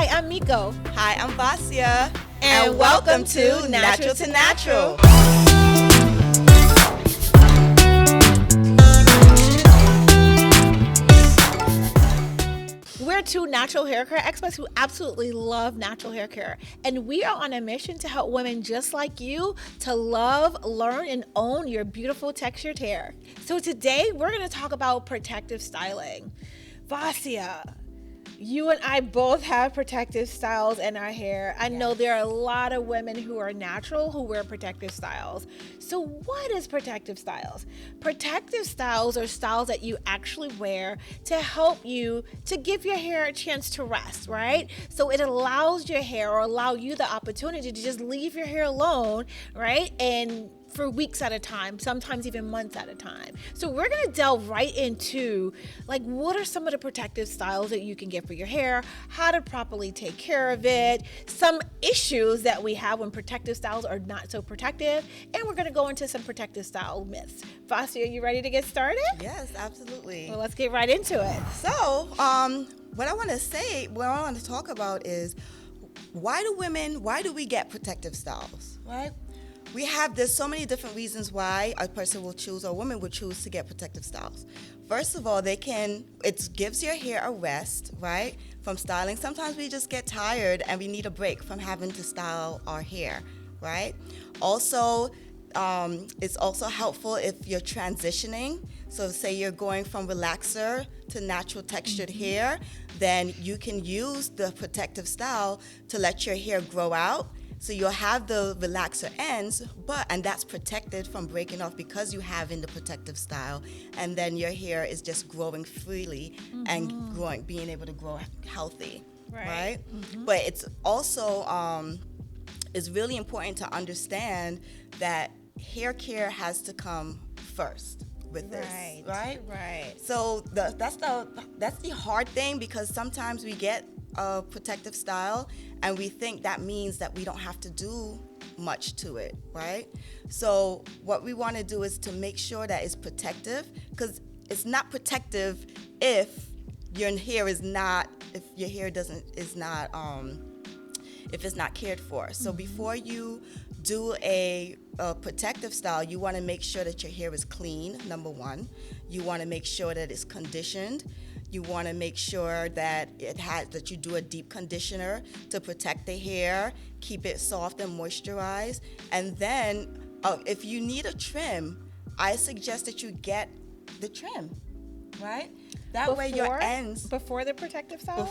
Hi, I'm Meko. Hi, I'm Vasia. And welcome to Natural to Natural. We're two natural hair care experts who absolutely love natural hair care. And we are on a mission to help women just like you to love, learn, and own your beautiful textured hair. So today we're going to talk about protective styling. Vasia, you and I both have protective styles in our hair. I know there are a lot of women who are natural who wear protective styles. So what is protective styles? Protective styles are styles that you actually wear to help you to give your hair a chance to rest, right? So it allows your hair or allow you the opportunity to just leave your hair alone, right? And for weeks at a time, sometimes even months at a time. So we're gonna delve right into like what are some of the protective styles that you can get for your hair, how to properly take care of it, some issues that we have when protective styles are not so protective, and we're gonna go into some protective style myths. Vasia, are you ready to get started? Yes, absolutely. Well, let's get right into it. So, what I want to talk about is why do we get protective styles, right? There's so many different reasons why a person will choose or a woman would choose to get protective styles. First of all, it gives your hair a rest, right, from styling. Sometimes we just get tired and we need a break from having to style our hair, right? Also, it's also helpful if you're transitioning. So say you're going from relaxer to natural textured hair, then you can use the protective style to let your hair grow out. So you'll have the relaxer ends, and that's protected from breaking off because you have in the protective style, and then your hair is just growing freely and being able to grow healthy, right? But it's also it's really important to understand that hair care has to come first with this, right? Right. So that's the hard thing, because sometimes we get a protective style and we think that means that we don't have to do much to it, right? So what we want to do is to make sure that it's protective, because it's not protective if your hair is not if it's not cared for. So before you do a protective style, you want to make sure that your hair is clean, number one. You want to make sure that it's conditioned. You want to make sure that that you do a deep conditioner to protect the hair, keep it soft and moisturized. And then if you need a trim, I suggest that you get the trim, right? That way your ends before the protective style.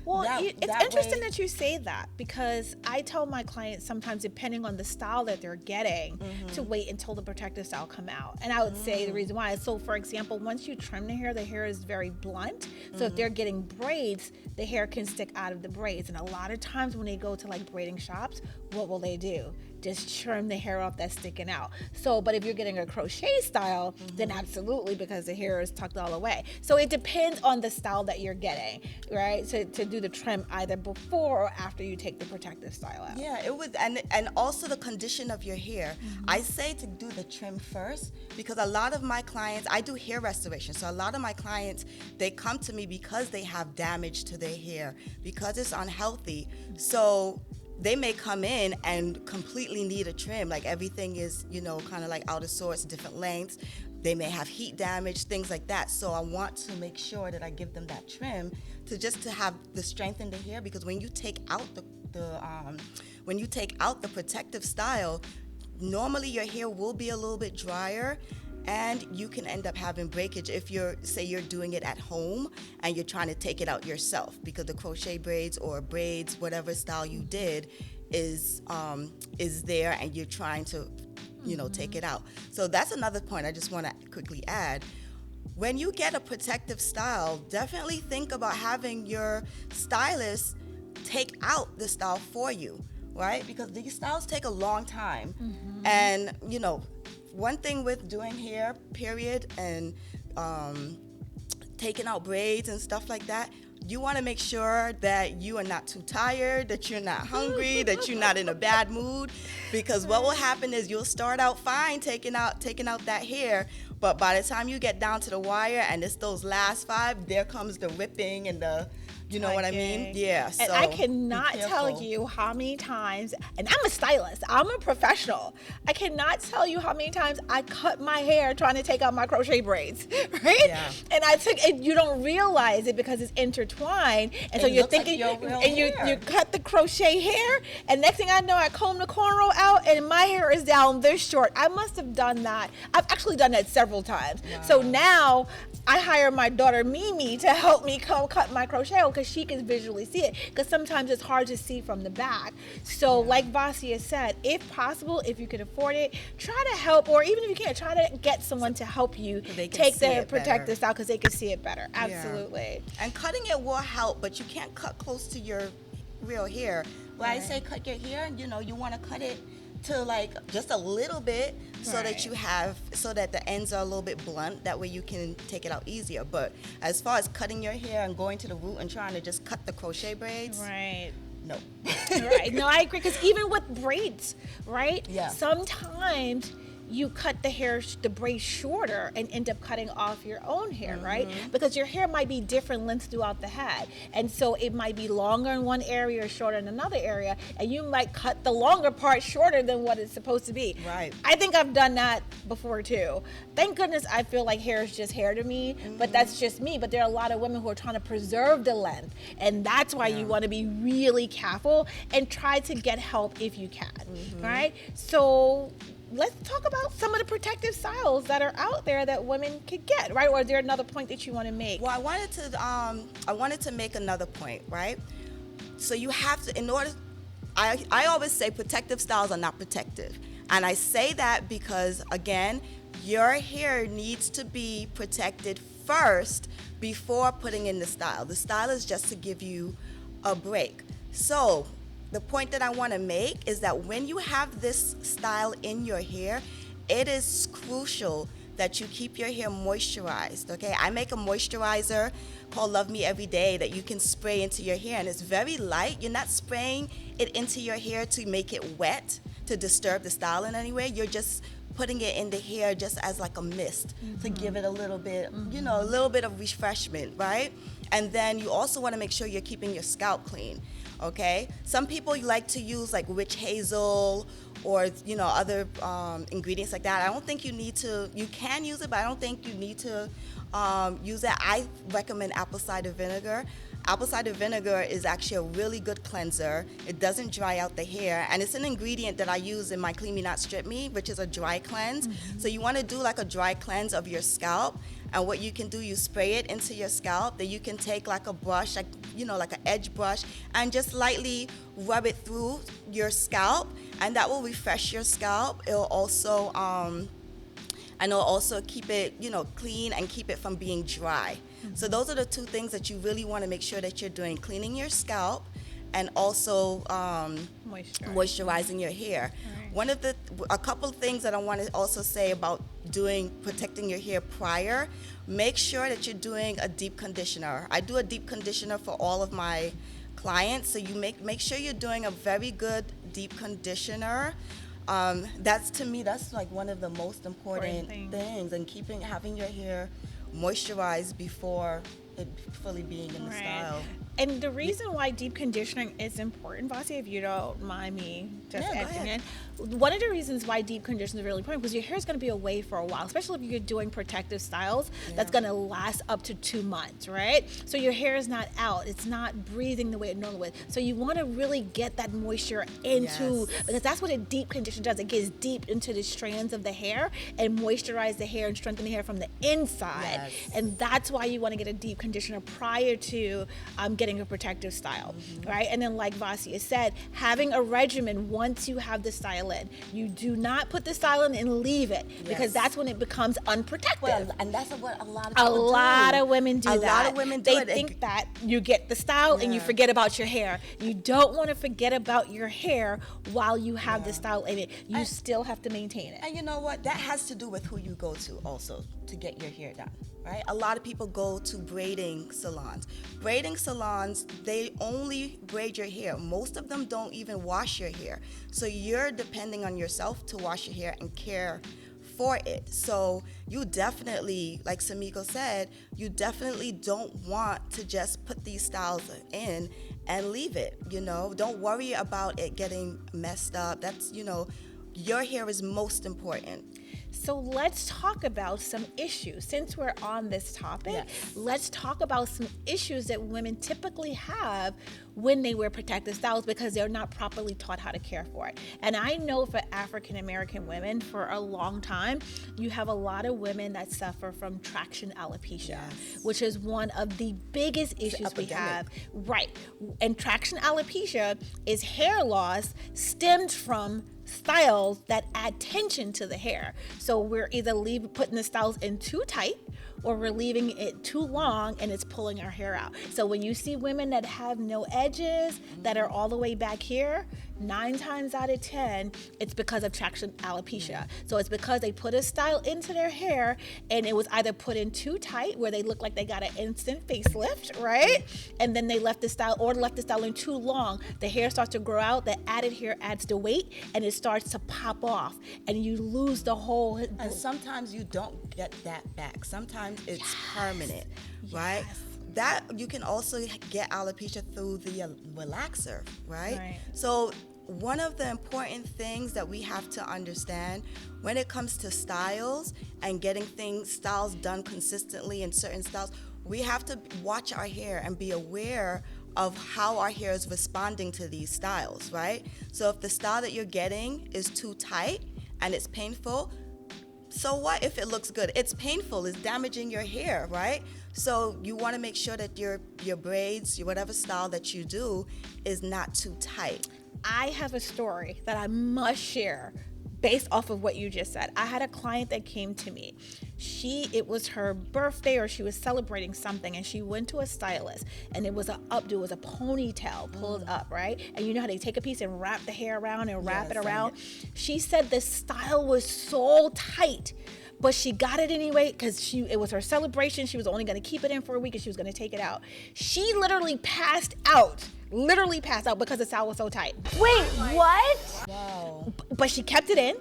Well, it's interesting that you say that, because I tell my clients sometimes, depending on the style that they're getting, to wait until the protective style come out. And I would say the reason why is, so for example, once you trim the hair is very blunt. So if they're getting braids, the hair can stick out of the braids. And a lot of times when they go to like braiding shops, what will they do? Just trim the hair off that's sticking out. So, but if you're getting a crochet style, then absolutely, because the hair is tucked all away. So it depends on the style that you're getting, right? To do the trim either before or after you take the protective style out. Yeah, it would, and also the condition of your hair. I say to do the trim first, because a lot of my clients, I do hair restoration. So a lot of my clients, they come to me because they have damage to their hair, because it's unhealthy. So they may come in and completely need a trim, like everything is, kind of like out of sorts, different lengths. They may have heat damage, things like that. So I want to make sure that I give them that trim to have the strength in the hair, because when you take out the protective style, normally your hair will be a little bit drier, and you can end up having breakage if you're doing it at home and you're trying to take it out yourself, because the crochet braids or braids, whatever style you did, is there, and you're trying to take it out. So that's another point I just want to quickly add. When you get a protective style, definitely think about having your stylist take out the style for you, right? Because these styles take a long time. And one thing with doing hair, period, and taking out braids and stuff like that, you want to make sure that you are not too tired, that you're not hungry, that you're not in a bad mood, because what will happen is you'll start out fine taking out that hair, But by the time you get down to the wire and it's those last 5, there comes the ripping and the, you know what I mean? Yeah. And So I cannot be tell careful. you how many times, and I'm a stylist, I'm a professional. I cannot tell you how many times I cut my hair trying to take out my crochet braids, right? Yeah. And you don't realize it because it's intertwined, and so It you're looks like thinking, your real and you hair. cut the crochet hair, and next thing I know, I comb the cornrow out, and my hair is down this short. I must have done that. I've actually done that several times. Wow. So now I hire my daughter Mimi to help me cut my crochet because she can visually see it, because sometimes it's hard to see from the back. So like Vasia said, if possible, if you can afford it, try to help, or even if you can't, try to get someone to help you they can take see the it better. protective style because they can see it better. Absolutely. And cutting it will help, but you can't cut close to your real hair. When I say cut your hair, you know, you want to cut it to like just a little bit so that the ends are a little bit blunt. That way you can take it out easier. But as far as cutting your hair and going to the root and trying to just cut the crochet braids, Right. no. Right. No, I agree. Because even with braids, right? Yeah. Sometimes you cut the braids shorter and end up cutting off your own hair, right? Because your hair might be different lengths throughout the head. And so it might be longer in one area or shorter in another area. And you might cut the longer part shorter than what it's supposed to be. Right. I think I've done that before too. Thank goodness I feel like hair is just hair to me, but that's just me. But there are a lot of women who are trying to preserve the length. And that's why you want to be really careful and try to get help if you can, right? So let's talk about some of the protective styles that are out there that women could get, right? Or is there another point that you want to make? Well, I wanted to make another point, right? So you have to, I always say protective styles are not protective. And I say that because, again, your hair needs to be protected first before putting in the style. The style is just to give you a break. So the point that I want to make is that when you have this style in your hair, it is crucial that you keep your hair moisturized, okay? I make a moisturizer called Love Me Every Day that you can spray into your hair, and it's very light. You're not spraying it into your hair to make it wet, to disturb the style in any way. You're just putting it in the hair just as like a mist to give it a little bit, a little bit of refreshment, right? And then you also want to make sure you're keeping your scalp clean. Okay, some people like to use like witch hazel or other ingredients like that. I don't think you need to. You can use it, but I don't think you need to use that. I recommend apple cider vinegar. Apple cider vinegar is actually a really good cleanser. It doesn't dry out the hair, and it's an ingredient that I use in my Clean Me Not Strip Me, which is a dry cleanse. So you want to do like a dry cleanse of your scalp, and what you can do, you spray it into your scalp. Then you can take like a brush, like an edge brush, and just lightly rub it through your scalp, and that will refresh your scalp. It'll also keep it, clean and keep it from being dry. So those are the two things that you really want to make sure that you're doing: cleaning your scalp and also moisturizing your hair. Right. A couple of things that I want to also say about protecting your hair prior: make sure that you're doing a deep conditioner. I do a deep conditioner for all of my clients, so you make sure you're doing a very good deep conditioner. To me, that's like one of the most important things, and having your hair moisturized before it fully being in the style. And the reason why deep conditioning is important, Vasia, if you don't mind me just acting in, one of the reasons why deep conditioning is really important because your hair is going to be away for a while, especially if you're doing protective styles that's going to last up to 2 months, right? So your hair is not out. It's not breathing the way it normally would. So you want to really get that moisture into, because that's what a deep conditioner does. It gets deep into the strands of the hair and moisturize the hair and strengthen the hair from the inside. And that's why you want to get a deep conditioner prior to getting a protective style, right? And then like Vasia said, having a regimen once you have the style in. You do not put the style in and leave it because that's when it becomes unprotected. Well, and that's what a lot of people do. A lot of women do that. A lot of women do They think that you get the style and you forget about your hair. You don't want to forget about your hair while you have the style in it. You still have to maintain it. And you know what? That has to do with who you go to also to get your hair done. Right? A lot of people go to braiding salons. Braiding salons, they only braid your hair. Most of them don't even wash your hair. So you're depending on yourself to wash your hair and care for it. So you definitely, like Samiko said, you definitely don't want to just put these styles in and leave it. Don't worry about it getting messed up. That's, your hair is most important. So let's talk about some issues. Since we're on this topic, Yes. let's talk about some issues that women typically have when they wear protective styles because they're not properly taught how to care for it. And I know for African American women, for a long time, you have a lot of women that suffer from traction alopecia, Yes. which is one of the biggest issues we have. Right. And traction alopecia is hair loss stemmed from styles that add tension to the hair. So we're either putting the styles in too tight or we're leaving it too long and it's pulling our hair out. So when you see women that have no edges, that are all the way back here, 9 times out of 10, it's because of traction alopecia. So it's because they put a style into their hair and it was either put in too tight where they look like they got an instant facelift, right? And then they left the style in too long. The hair starts to grow out, the added hair adds the weight and it starts to pop off and you lose the whole. And sometimes you don't get that back. Sometimes it's permanent, right? Yes. That you can also get alopecia through the relaxer, right? Right. So one of the important things that we have to understand when it comes to styles and getting styles done consistently in certain styles, we have to watch our hair and be aware of how our hair is responding to these styles, right? So if the style that you're getting is too tight and it's painful, so what if it looks good? It's painful, it's damaging your hair, right? So you want to make sure that your braids, whatever style that you do, is not too tight. I have a story that I must share based off of what you just said. I had a client that came to me. It was her birthday or she was celebrating something and she went to a stylist and it was a ponytail pulled up, right? And you know how they take a piece and wrap the hair around and wrap it around? She said the style was so tight, but she got it anyway because it was her celebration. She was only going to keep it in for a week and she was going to take it out. She literally passed out because the style was so tight. Wait, what? Wow. But she kept it in.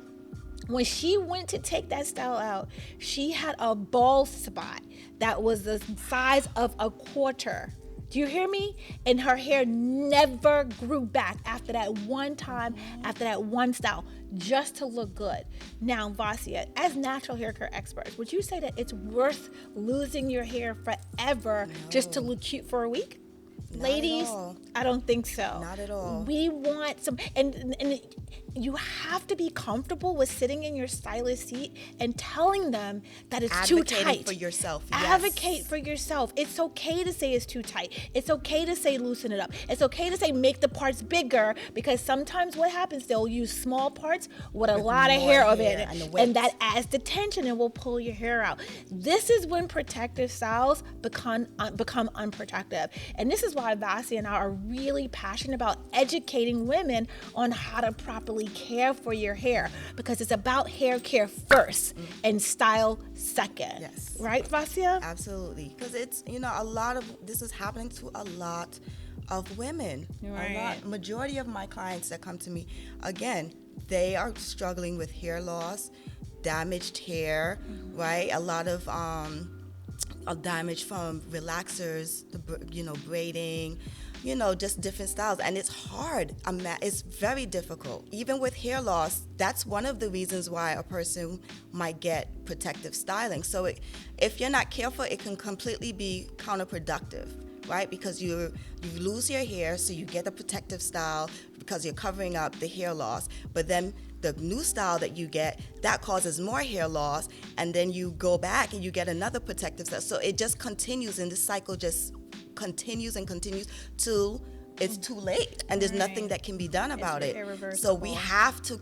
When she went to take that style out, she had a bald spot that was the size of a quarter. Do you hear me? And her hair never grew back after that one time, after that one style, just to look good. Now, Vasia, as natural hair care experts, would you say that it's worth losing your hair forever just to look cute for a week? Ladies, I don't think so. Not at all. We want some, and you have to be comfortable with sitting in your stylist seat and telling them that it's too tight. Advocating for yourself. Yes. Advocate for yourself. It's okay to say it's too tight. It's okay to say loosen it up. It's okay to say make the parts bigger because sometimes what happens, they'll use small parts with a lot of hair of it, and that adds the tension and will pull your hair out. This is when protective styles become unprotective. And this is why Vasia and I are really passionate about educating women on how to properly care for your hair because it's about hair care first and style second. Yes. Right, Vasia? Absolutely. Because it's, a lot of this is happening to a lot of women. Right. Majority of my clients that come to me, again, they are struggling with hair loss, damaged hair, right? A lot of damage from relaxers, braiding, just different styles. And it's hard. It's very difficult. Even with hair loss, that's one of the reasons why a person might get protective styling. So if you're not careful, it can completely be counterproductive, right? Because you lose your hair, so you get a protective style because you're covering up the hair loss. But then the new style that you get, that causes more hair loss, and then you go back and you get another protective style. So it just continues, and this cycle just continues and continues till it's too late, and there's nothing that can be done about it. So we have to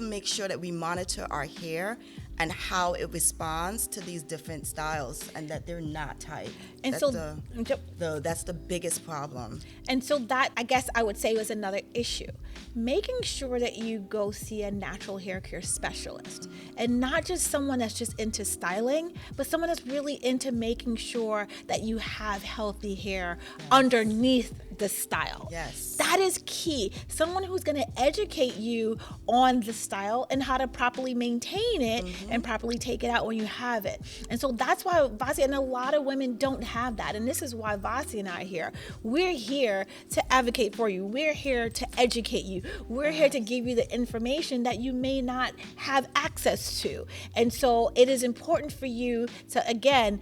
make sure that we monitor our hair and how it responds to these different styles, and that they're not tight. And that's the biggest problem. And so that, I guess I would say, was another issue. Making sure that you go see a natural hair care specialist, and not just someone that's just into styling, but someone that's really into making sure that you have healthy hair underneath the style. Yes. That is key. Someone who's going to educate you on the style and how to properly maintain it and properly take it out when you have it. And so that's why Vasia, and a lot of women don't have that. And this is why Vasia and I are here. We're here to advocate for you. We're here to educate you. We're here to give you the information that you may not have access to. And so it is important for you to, again,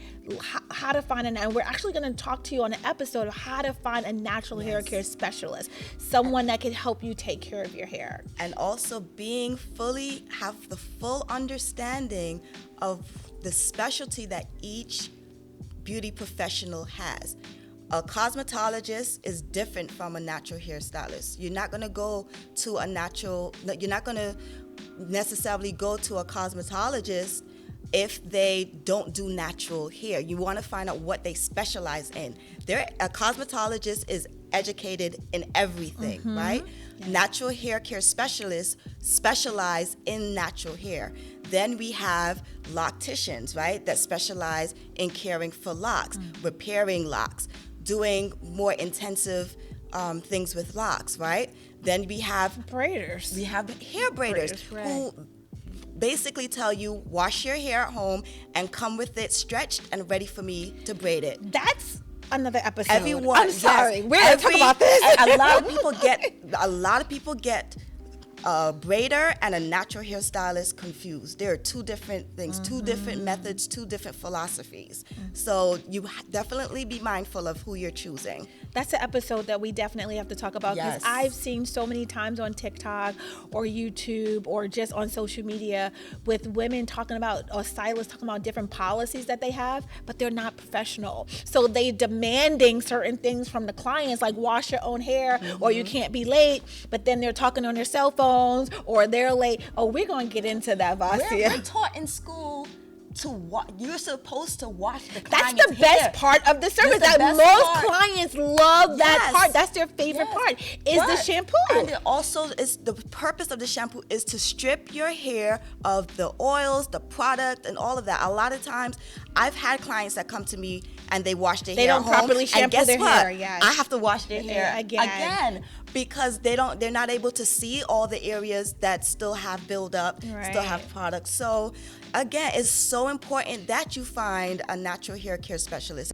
how to find and we're actually going to talk to you on an episode of how to find a natural hair care specialist, someone that can help you take care of your hair. And also have the full understanding of the specialty that each beauty professional has. A cosmetologist is different from a natural hairstylist. You're not going to necessarily go to a cosmetologist if they don't do natural hair. You want to find out what they specialize in. A cosmetologist is educated in everything, right? Yeah. Natural hair care specialists specialize in natural hair. Then we have locticians, right, that specialize in caring for locks, repairing locks, doing more intensive things with locks, right? Then we have braiders. We have hair braiders who basically tell you, wash your hair at home and come with it stretched and ready for me to braid it. That's another episode. I'm sorry. We're going to talk about this. A lot of people get a braider and a natural hairstylist confused. There are two different things, two different methods, two different philosophies. So you definitely be mindful of who you're choosing. That's an episode that we definitely have to talk about, because I've seen so many times on TikTok or YouTube or just on social media with women talking about, or stylists talking about different policies that they have, but they're not professional. So they demanding certain things from the clients, like wash your own hair or you can't be late, but then they're talking on their cell phone or they're late. Oh, we're going to get into that, Vasia. We're taught in school you're supposed to wash the client's That's the best part of the service. That most clients love that part. That's their favorite part, is the shampoo. And it also is the purpose of the shampoo is to strip your hair of the oils, the product, and all of that. A lot of times, I've had clients that come to me and they wash their hair at home. They don't properly shampoo their hair. Yes. I have to wash their hair again. Because they're not able to see all the areas that still have buildup, still have products. So again, it's so important that you find a natural hair care specialist.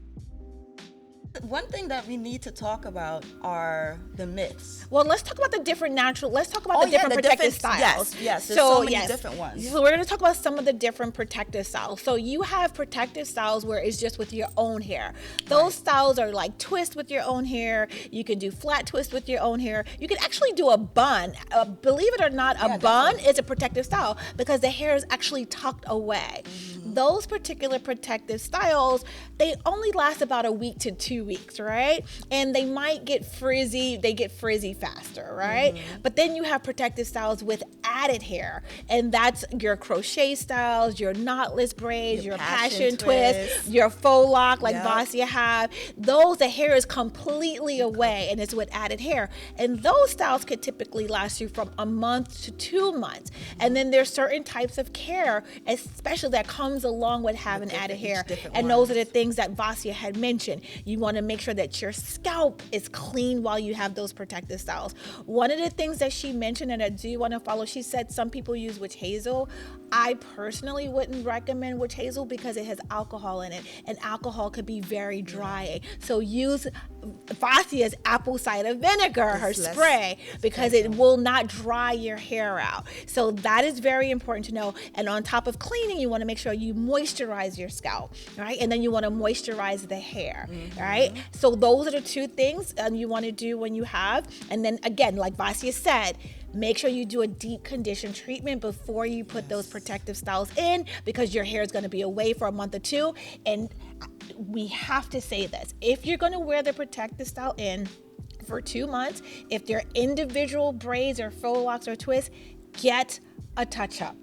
One thing that we need to talk about are the myths. Well, let's talk about the different protective styles. Yes, there's so many different ones. So we're going to talk about some of the different protective styles. So you have protective styles where it's just with your own hair. Those styles are like twist with your own hair. You can do flat twist with your own hair. You can actually do a bun. Believe it or not, a bun is a protective style because the hair is actually tucked away. Those particular protective styles, they only last about a week to 2 weeks, right? And they might get frizzy. They get frizzy faster, right? But then you have protective styles with added hair, and that's your crochet styles, your knotless braids, your passion twist, your faux lock like Vasia have. Those, the hair is completely away and it's with added hair. And those styles could typically last you from a month to 2 months. And then there's certain types of care, especially that comes along with having added hair. And those are the things that Vasia had mentioned. You want to make sure that your scalp is clean while you have those protective styles. One of the things that she mentioned, and I do want to follow, she said some people use witch hazel. I personally wouldn't recommend witch hazel because it has alcohol in it, and alcohol could be very drying. So use Vasia's apple cider vinegar, her spray, because it will not dry your hair out. So that is very important to know. And on top of cleaning, you want to make sure you moisturize your scalp, right? And then you want to moisturize the hair, right? So those are the two things you want to do when you have. And then again, like Vasia said, make sure you do a deep condition treatment before you put those protective styles in, because your hair is going to be away for a month or two. And we have to say this: if you're going to wear the protective style in for 2 months, if they're individual braids or faux locks or twists, get a touch-up.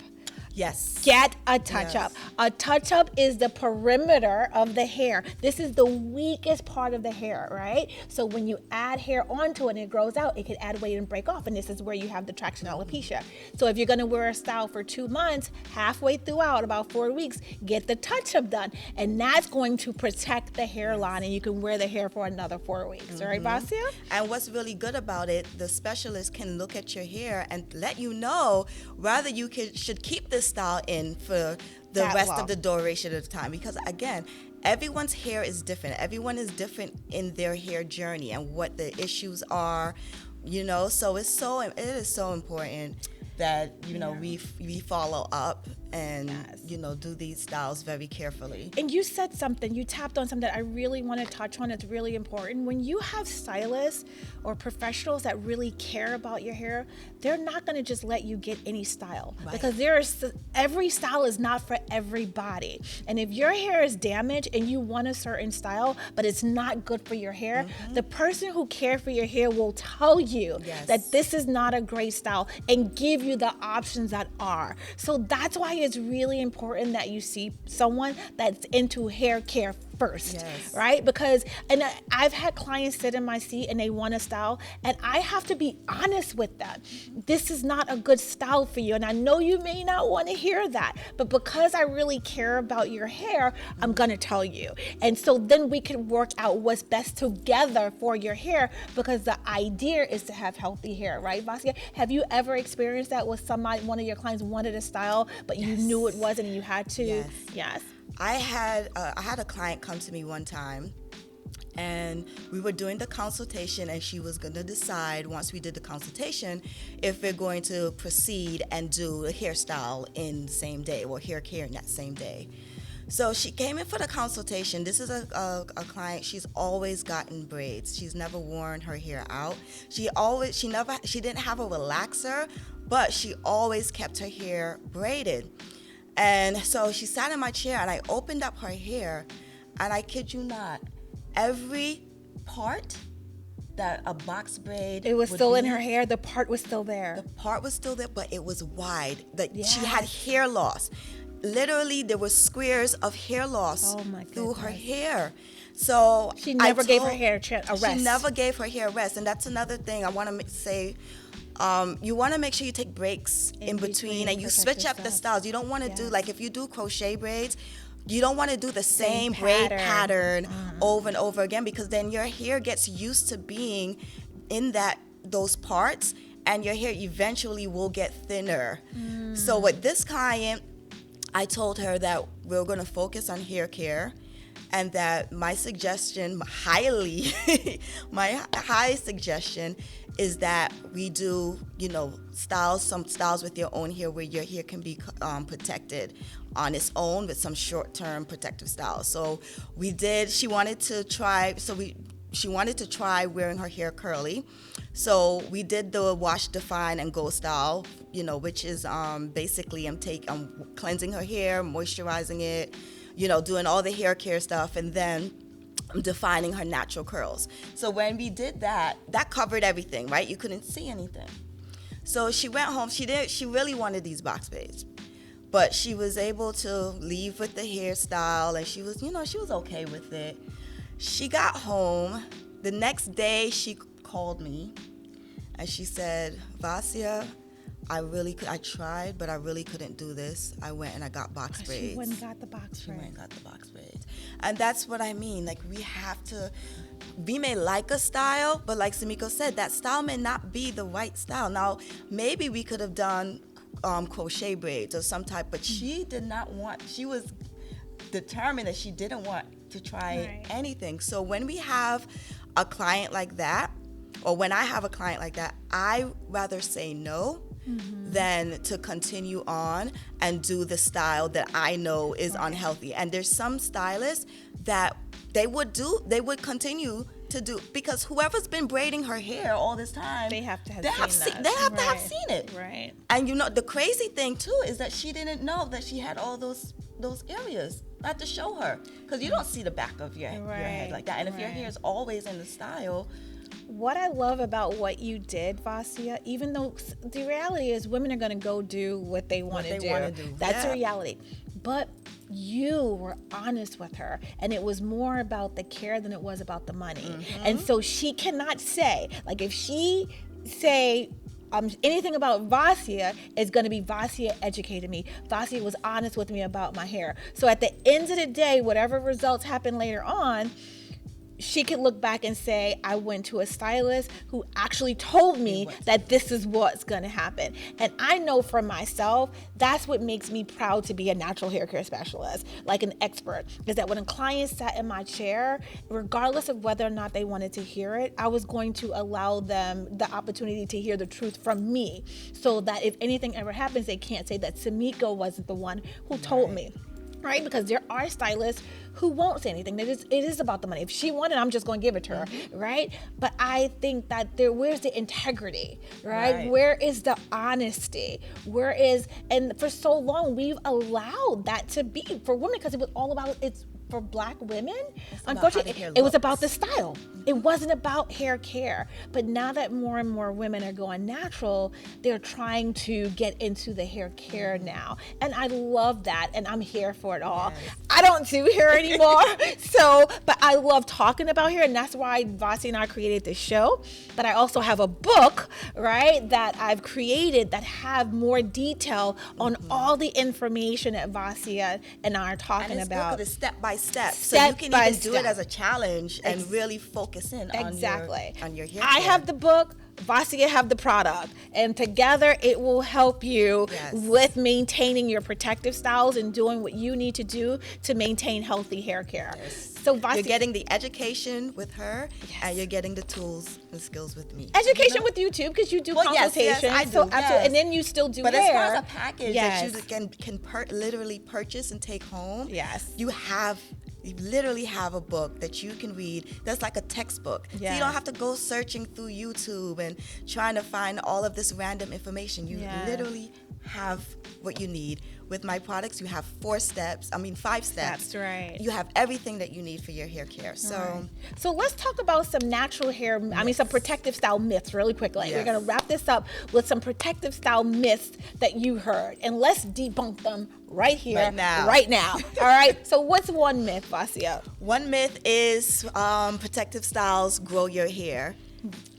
Yes. Get a touch-up. A touch-up is the perimeter of the hair. This is the weakest part of the hair, right? So when you add hair onto it and it grows out, it can add weight and break off, and this is where you have the traction alopecia. So if you're going to wear a style for 2 months, halfway throughout, about 4 weeks, get the touch-up done, and that's going to protect the hairline, and you can wear the hair for another 4 weeks. All right, Vasia? And what's really good about it, the specialist can look at your hair and let you know whether you should keep this style in for the rest of the duration of the time. Because again, everyone's hair is different. Everyone is different in their hair journey and what the issues are, so it is so important that we follow up and do these styles very carefully. And you said something, you tapped on something that I really want to touch on. It's really important. When you have stylists or professionals that really care about your hair, they're not going to just let you get any style, because every style is not for everybody. And if your hair is damaged and you want a certain style but it's not good for your hair, the person who cares for your hair will tell you that this is not a great style and give you the options that are. So that's why it's really important that you see someone that's into hair care first, right? Because, and I've had clients sit in my seat and they want a style, and I have to be honest with them. This is not a good style for you, and I know you may not want to hear that, but because I really care about your hair, I'm gonna tell you. And so then we can work out what's best together for your hair, because the idea is to have healthy hair, right, Vasia? Have you ever experienced that with one of your clients wanted a style, but you knew it wasn't and you had to? Yes. I had a client come to me one time, and we were doing the consultation, and she was going to decide, once we did the consultation, if we're going to proceed and do a hairstyle in the same day, or hair care in that same day. So she came in for the consultation. This is a client, she's always gotten braids. She's never worn her hair out. She didn't have a relaxer, but she always kept her hair braided. And so she sat in my chair, and I opened up her hair, and I kid you not, every part that a box braid it was still in her hair, the part was still there. The part was still there, but it was wide. She had hair loss. Literally, there were squares of hair loss through her hair. So she never gave her hair a rest. She never gave her hair a rest. And that's another thing I want to say. You want to make sure you take breaks in between and you switch up the styles. You don't want to do, like, if you do crochet braids, you don't want to do the same braid pattern over and over again, because then your hair gets used to being in those parts, and your hair eventually will get thinner. So with this client, I told her that we're going to focus on hair care, and that my high suggestion is that we do, some styles with your own hair, where your hair can be protected on its own with some short-term protective styles. So she wanted to try wearing her hair curly. So we did the wash, define, and go style, which is basically I'm cleansing her hair, moisturizing it, doing all the hair care stuff, and then I'm defining her natural curls. So when we did that covered everything, right? You couldn't see anything. So she went home. She really wanted these box braids, but she was able to leave with the hairstyle, and she was okay with it. She got home. The next day, she called me, and she said, Vasia, I tried, but I really couldn't do this. I went and I got box braids. She went and got the box braids. She went and got the box braids. And that's what I mean. Like, we may like a style, but like Samiko said, that style may not be the right style. Now, maybe we could have done crochet braids or some type, but she was determined that she didn't want to try anything. So when we have a client like that, or when I have a client like that, I rather say no than to continue on and do the style that I know is unhealthy. And there's some stylists that they would continue to do, because whoever's been braiding her hair all this time, they have to have seen it. Right. And the crazy thing too is that she didn't know that she had all those areas. I had to show her, because you don't see the back of your head like that. And if your hair is always in the style, What I love about what you did, Vasia, even though the reality is women are going to go do what they want to do. That's the reality. But you were honest with her, and it was more about the care than it was about the money. And so she cannot say, like, if she say anything about Vasia, is going to be Vasia educated me. Vasia was honest with me about my hair. So at the end of the day, whatever results happen later on, she could look back and say, I went to a stylist who actually told me that this is what's going to happen. And I know for myself, that's what makes me proud to be a natural hair care specialist, like an expert, is that when a client sat in my chair, regardless of whether or not they wanted to hear it, I was going to allow them the opportunity to hear the truth from me, so that if anything ever happens, they can't say that Samiko wasn't the one who told me. Right? Because there are stylists who won't say anything. It is about the money. If she wanted, I'm just going to give it to her, right? But I think that where's the integrity, right? Where is the honesty? And for so long, we've allowed that to be for women, because it was all about, for Black women, unfortunately, it was about the style. It wasn't about hair care. But now that more and more women are going natural, they're trying to get into the hair care now. And I love that, and I'm here for it all. I don't do hair anymore, but I love talking about hair, and that's why Vasia and I created this show. But I also have a book, right, that I've created that have more detail on all the information that Vasia and I are talking about. And this book is step by step, so you can even do it as a challenge and really focus in on your hair care. I have the book, Vasia have the product, and together it will help you with maintaining your protective styles and doing what you need to do to maintain healthy hair care. So Vasia, you're getting the education with her, and you're getting the tools and skills with me. Education with you too, because you do consultations. Yes, I do. So absolutely, and then you still do but hair. But as far as a package that you can literally purchase and take home, you literally have a book that you can read that's like a textbook. So you don't have to go searching through YouTube and trying to find all of this random information. You literally have what you need. With my products, you have 5 steps. That's right. You have everything that you need for your hair care. So let's talk about some natural hair, some protective style myths really quickly. We're going to wrap this up with some protective style myths that you heard, and let's debunk them right here, right now. All right. So what's one myth, Vasia? One myth is protective styles grow your hair.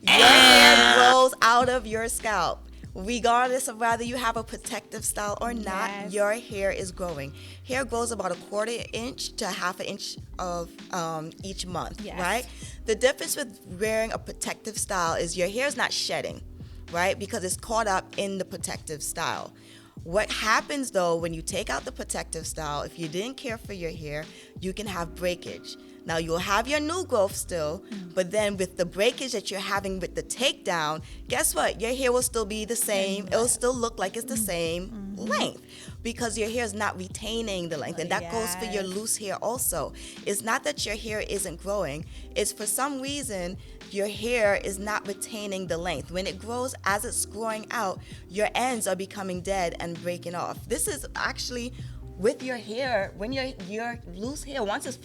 Your hair grows out of your scalp. Regardless of whether you have a protective style or not, your hair is growing. Hair grows about 1/4 inch to 1/2 inch of each month, right? The difference with wearing a protective style is your hair is not shedding, right? Because it's caught up in the protective style. What happens though when you take out the protective style, if you didn't care for your hair, you can have breakage. Now you'll have your new growth still, but then with the breakage that you're having with the takedown, guess what? Your hair will still be the same. It will still look like it's the same length, because your hair is not retaining the length. And that goes for your loose hair also. It's not that your hair isn't growing. It's for some reason your hair is not retaining the length. When it grows, as it's growing out, your ends are becoming dead and breaking off. This is actually with your hair, when your loose hair, once it's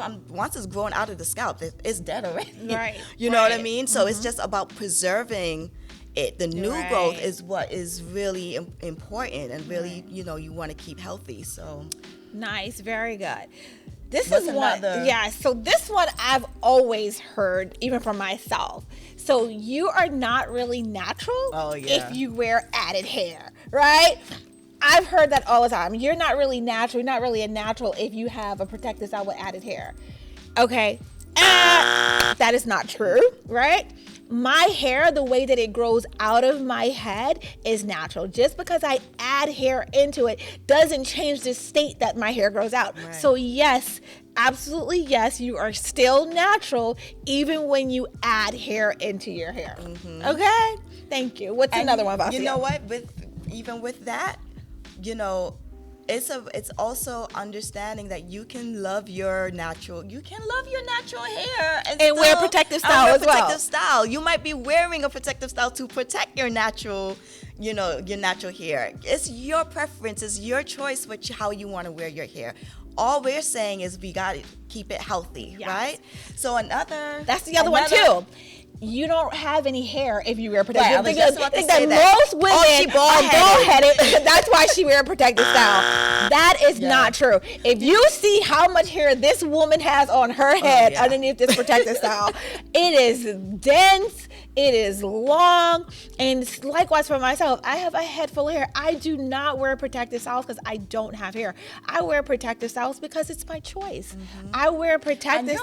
grown out of the scalp, it's dead already. Right. You know what I mean? So it's just about preserving it. The new growth is what is really important, and really, you want to keep healthy. So nice, very good. This is one. So this one I've always heard, even from myself. So you are not really natural if you wear added hair, right? I've heard that all the time. You're not really natural. You're not really a natural if you have a protective style with added hair. Okay. That is not true, right? My hair, the way that it grows out of my head is natural. Just because I add hair into it doesn't change the state that my hair grows out. Right. So yes, absolutely yes, you are still natural even when you add hair into your hair. Okay? Thank you. What's another one, Vasia? You know what? Even with that, it's also understanding that you can love your natural hair and wear protective style as well. Protective style. You might be wearing a protective style to protect your natural, your natural hair. It's your preference. It's your choice how you want to wear your hair. All we're saying is we got to keep it healthy, right? So that's the other one too. you don't have any hair if you wear protective. Right, I was just about to say most women she are bald-headed. bald-headed. That's why she wear a protective style. That is not true. If you see how much hair this woman has on her head underneath this protective style, it is dense. It is long, and likewise for myself, I have a head full of hair. I do not wear protective styles because I don't have hair. I wear protective styles because it's my choice. I wear protective. And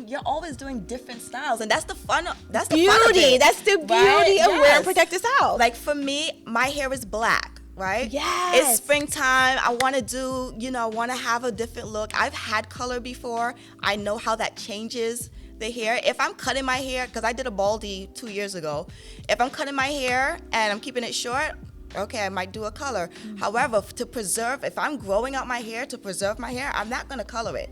you're always doing different styles, and that's the fun. That's the beauty. fun of it, that's the beauty of wearing protective styles. Like for me, my hair is black. Right? Yes. It's springtime. I want to want to have a different look. I've had color before. I know how that changes the hair. If I'm cutting my hair, because I did a baldy 2 years ago, if I'm cutting my hair and I'm keeping it short, okay, I might do a color. However, if I'm growing out my hair to preserve my hair, I'm not going to color it.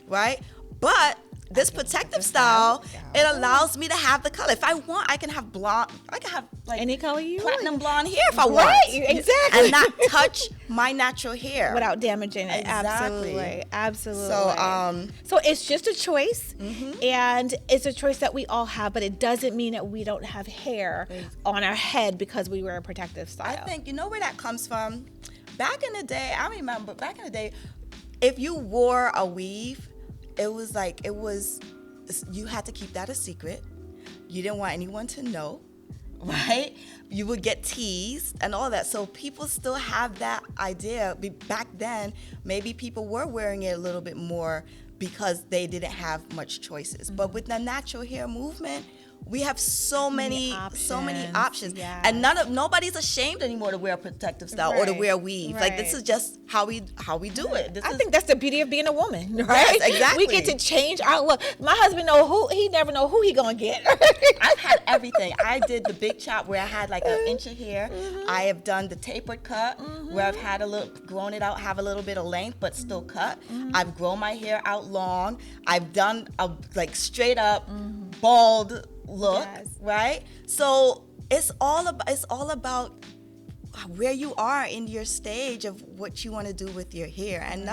Right? But this protective style, it allows me to have the color. If I want, I can have blonde. I can have like any color you platinum want. blonde hair if I want. Exactly. And not touch my natural hair without damaging it. Exactly. Absolutely. So it's just a choice, and it's a choice that we all have, but it doesn't mean that we don't have hair on our head because we wear a protective style. I think, you know where that comes from? Back in the day, I remember back in the day, if you wore a weave, you had to keep that a secret. You didn't want anyone to know, right? You would get teased and all that. So people still have that idea. Back then, maybe people were wearing it a little bit more because they didn't have much choices. But with the natural hair movement, we have so many options. Yes. And nobody's ashamed anymore to wear a protective style or to wear a weave. Like, this is just how we do it. I think that's the beauty of being a woman, right? Yes, exactly. We get to change our look. My husband he never know who he gonna get. I've had everything. I did the big chop where I had like an inch of hair. I have done the tapered cut where I've had grown it out, have a little bit of length, but still cut. I've grown my hair out long. I've done a like straight up bald look, right? So it's all about where you are in your stage of what you want to do with your hair, and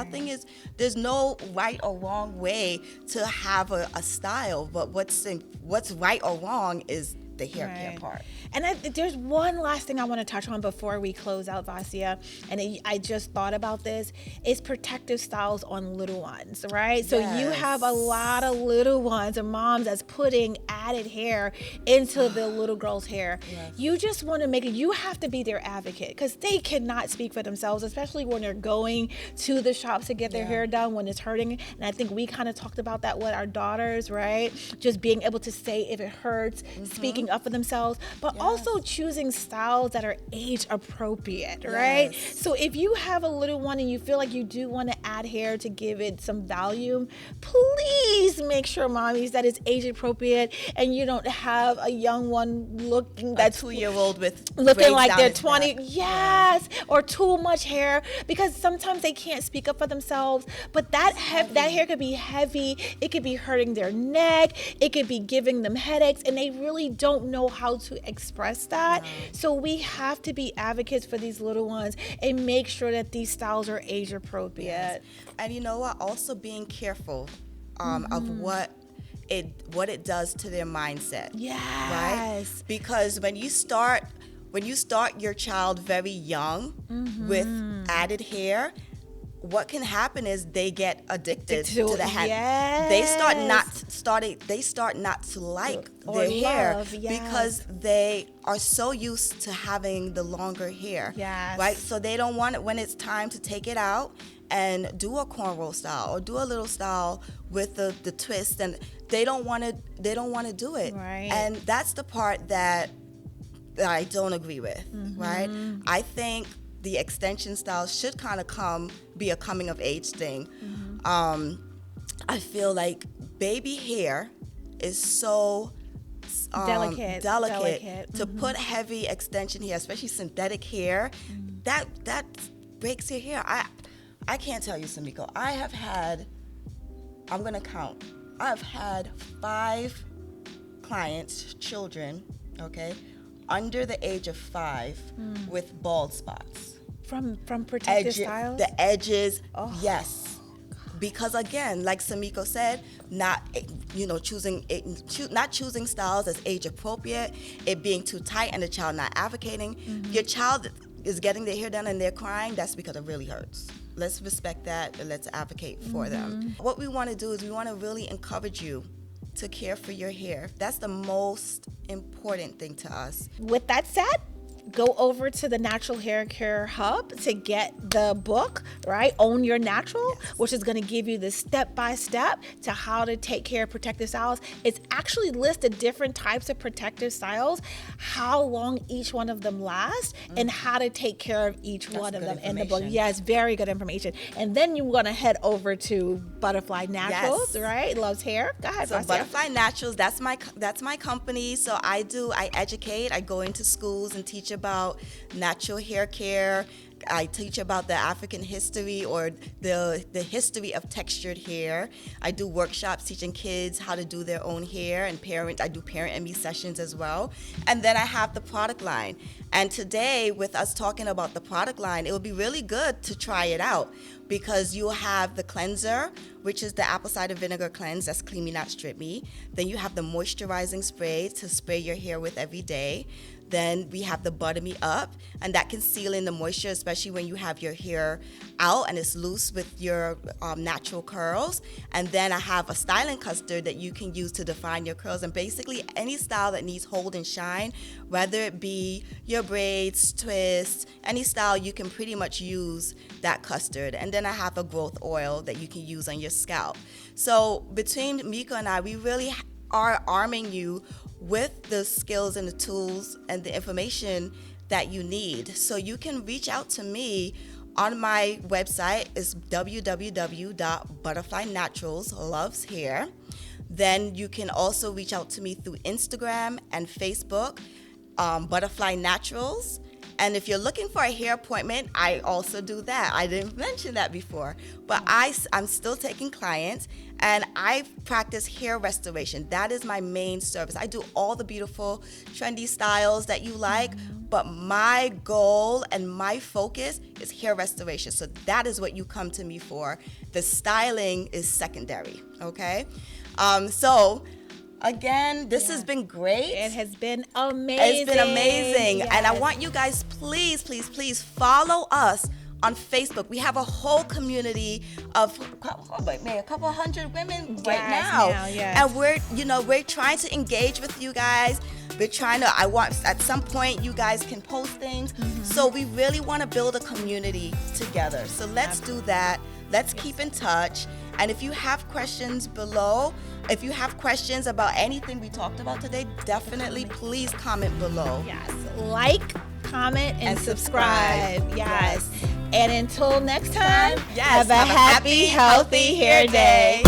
there's no right or wrong way to have a style, but what's right or wrong is the hair care part. And there's one last thing I want to touch on before we close out, Vasia, and I just thought about this, is protective styles on little ones, right? So you have a lot of little ones and moms that's putting added hair into the little girl's hair. You just want to you have to be their advocate, because they cannot speak for themselves, especially when they're going to the shops to get their hair done when it's hurting. And I think we kind of talked about that with our daughters, right? Just being able to say if it hurts, speaking up for themselves, but also choosing styles that are age appropriate, right? So if you have a little one and you feel like you do want to add hair to give it some value, please make sure, mommies, that it's age appropriate and you don't have a young one looking that's a 2-year-old looking like they're 20, or too much hair, because sometimes they can't speak up for themselves, but that hair could be heavy, it could be hurting their neck, it could be giving them headaches, and they really don't know how to express that. So we have to be advocates for these little ones and make sure that these styles are age appropriate. And you know what? Also being careful of what it does to their mindset. Right? Because when you start your child very young with added hair, what can happen is they get addicted to the hair. They start not to like their hair because they are so used to having the longer hair. Right? So they don't want it when it's time to take it out and do a cornrow style or do a little style with the twist, and they don't want to do it. Right. And that's the part that I don't agree with. Right? I think the extension style should kind of be a coming of age thing. I feel like baby hair is so delicate to put heavy extension hair, especially synthetic hair, that breaks your hair. I can't tell you, Samiko, I'm gonna count. I've had 5 clients, children, okay, under the age of 5 with bald spots. From protective styles? The edges, yes. because again, like Samiko said, not choosing styles as age appropriate, it being too tight and the child not advocating. Your child is getting their hair done and they're crying, that's because it really hurts. Let's respect that and let's advocate for them. What we want to do is we want to really encourage you to care for your hair. That's the most important thing to us. With that said, go over to the Natural Hair Care Hub to get the book, right? Own Your Natural, which is going to give you the step-by-step to how to take care of protective styles. It's actually listed different types of protective styles, how long each one of them lasts, and how to take care of each one of them in the book. Yeah, it's very good information. And then you want to head over to Butterfly Naturals, right? Loves hair. Go ahead, So Vasia. Butterfly Naturals, that's my company. So I educate, I go into schools and teach about natural hair care. I teach about the African history or the history of textured hair. I do workshops teaching kids how to do their own hair, and I do parent and me sessions as well. And then I have the product line. And today, with us talking about the product line, it would be really good to try it out, because you'll have the cleanser, which is the apple cider vinegar cleanse, that's Clean Me Not Strip Me. Then you have the moisturizing spray to spray your hair with every day. Then we have the Butter Me Up, and that can seal in the moisture, especially when you have your hair out and it's loose with your natural curls. And then I have a styling custard that you can use to define your curls. And basically any style that needs hold and shine, whether it be your braids, twists, any style, you can pretty much use that custard. And then I have a growth oil that you can use on your scalp. So between Meko and I, we really are arming you with the skills and the tools and the information that you need. So you can reach out to me on my website. Is www.butterflynaturals.hair. Then you can also reach out to me through Instagram and Facebook, Butterfly Naturals. And if you're looking for a hair appointment, I also do that. I didn't mention that before, but I'm still taking clients, and I practice hair restoration. That is my main service. I do all the beautiful, trendy styles that you like, but my goal and my focus is hair restoration. So that is what you come to me for. The styling is secondary, okay? Again, this has been great. It has been amazing. It's been amazing. Yes. And I want you guys, please, please, please follow us on Facebook. We have a whole community of a couple hundred women right now. And we're trying to engage with you guys. At some point you guys can post things. So we really want to build a community together. So let's do that. Let's keep in touch. And if you have questions below, if you have questions about anything we talked about today, definitely please comment below. Yes. Like, comment, and subscribe. Yes. And until next time, have a happy, healthy hair day.